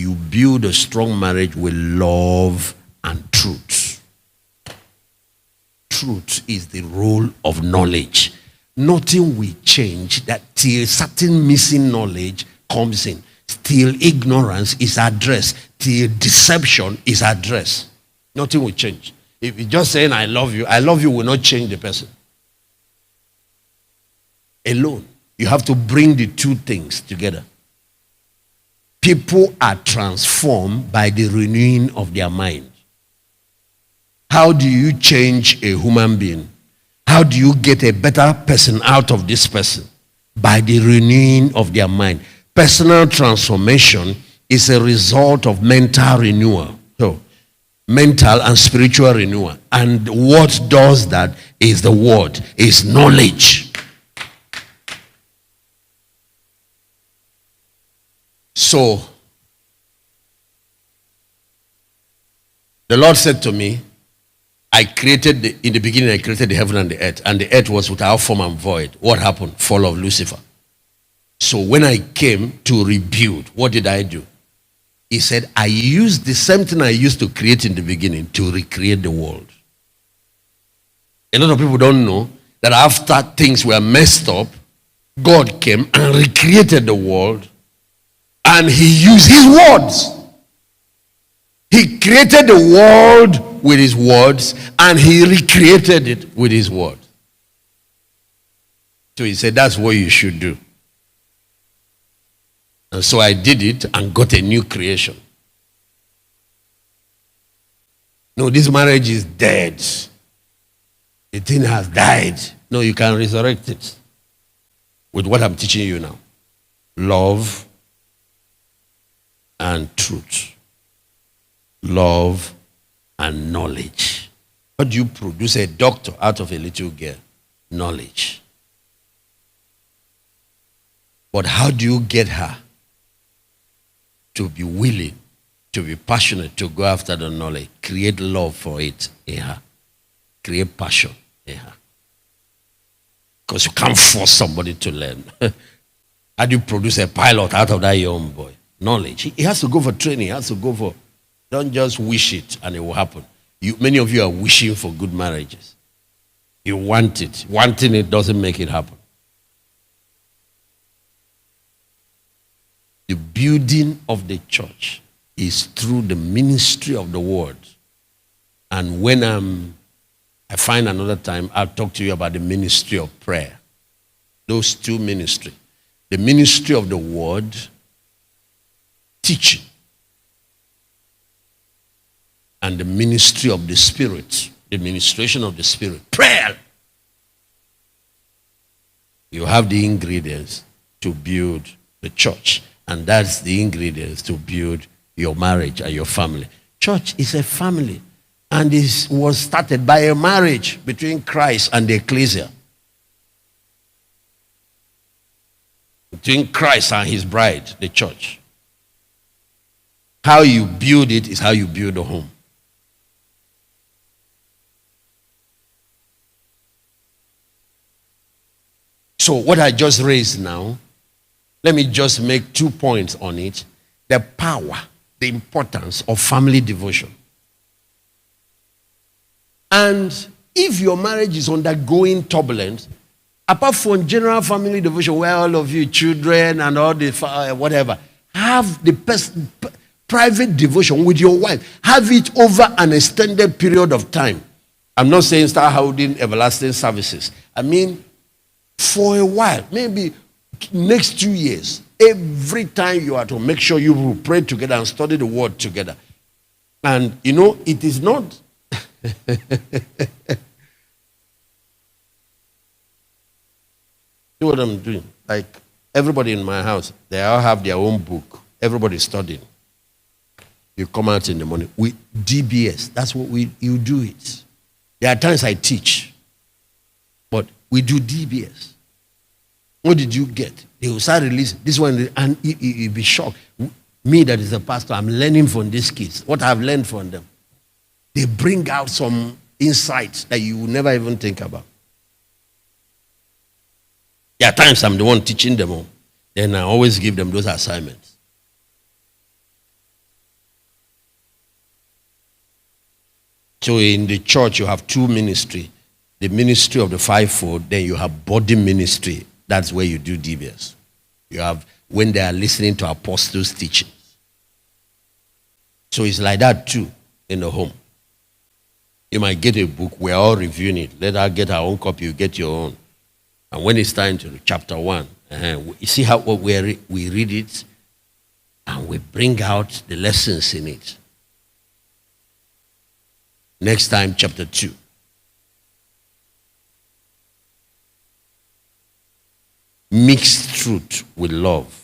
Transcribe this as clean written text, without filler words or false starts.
you build a strong marriage with love and truth. Truth is the role of knowledge. Nothing will change that till certain missing knowledge comes in. Till ignorance is addressed. Till deception is addressed. Nothing will change. If you're just saying I love you will not change the person. Alone. You have to bring the two things together. People are transformed by the renewing of their mind. How do you change a human being? How do you get a better person out of this person? By the renewing of their mind. Personal transformation is a result of mental renewal. So, mental and spiritual renewal. And what does that is the word, is knowledge. So, the Lord said to me, in the beginning I created the heaven and the earth was without form and void. What happened? Fall of Lucifer. So when I came to rebuild, what did I do? He said, I used the same thing I used to create in the beginning to recreate the world. A lot of people don't know that after things were messed up, God came and recreated the world, and he used his words. He created the world with his words, and he recreated it with his word. So he said, that's what you should do. And so I did it and got a new creation. No, this marriage is dead. The thing has died. No, you can resurrect it with what I'm teaching you now. Love and truth. Love and knowledge. How do you produce a doctor out of a little girl? Knowledge. But how do you get her to be willing, to be passionate, to go after the knowledge? Create love for it in her. Create passion in her. Because you can't force somebody to learn. How do you produce a pilot out of that young boy? Knowledge. He has to go for training. He has to go for... Don't just wish it and it will happen. Many of you are wishing for good marriages. You want it. Wanting it doesn't make it happen. The building of the church is through the ministry of the word. And when I find another time, I'll talk to you about the ministry of prayer. Those two ministries. The ministry of the word, teaching. And the ministry of the Spirit, the ministration of the Spirit, prayer. You have the ingredients to build the church. And that's the ingredients to build your marriage and your family. Church is a family. And this was started by a marriage between Christ and the ecclesia. Between Christ and his bride, the church. How you build it is how you build a home. So what I just raised now, let me just make 2 points on it. The power, the importance of family devotion. And if your marriage is undergoing turbulence, apart from general family devotion, where all of you children and all the whatever, have the private devotion with your wife. Have it over an extended period of time. I'm not saying start holding everlasting services. I mean, for a while, maybe next 2 years, every time you are to make sure you will pray together and study the word together. And you know, it is not see what I'm doing? Like everybody in my house, they all have their own book. Everybody's studying. You come out in the morning with DBS. That's what you do it. There are times I teach, but we do DBS. What did you get? They will start releasing this one, and you'll be shocked. Me, that is a pastor, I'm learning from these kids. What I've learned from them. They bring out some insights that you will never even think about. There are times I'm the one teaching them all. Then I always give them those assignments. So in the church, you have two ministry. The ministry of the fivefold, then you have body ministry. That's where you do DBS. You have when they are listening to apostles' teaching. So it's like that too in the home. You might get a book, we're all reviewing it. Let her get her own copy, you get your own. And when it's time to chapter 1, you see how we read it and we bring out the lessons in it. Next time, chapter 2. Mixed truth with love.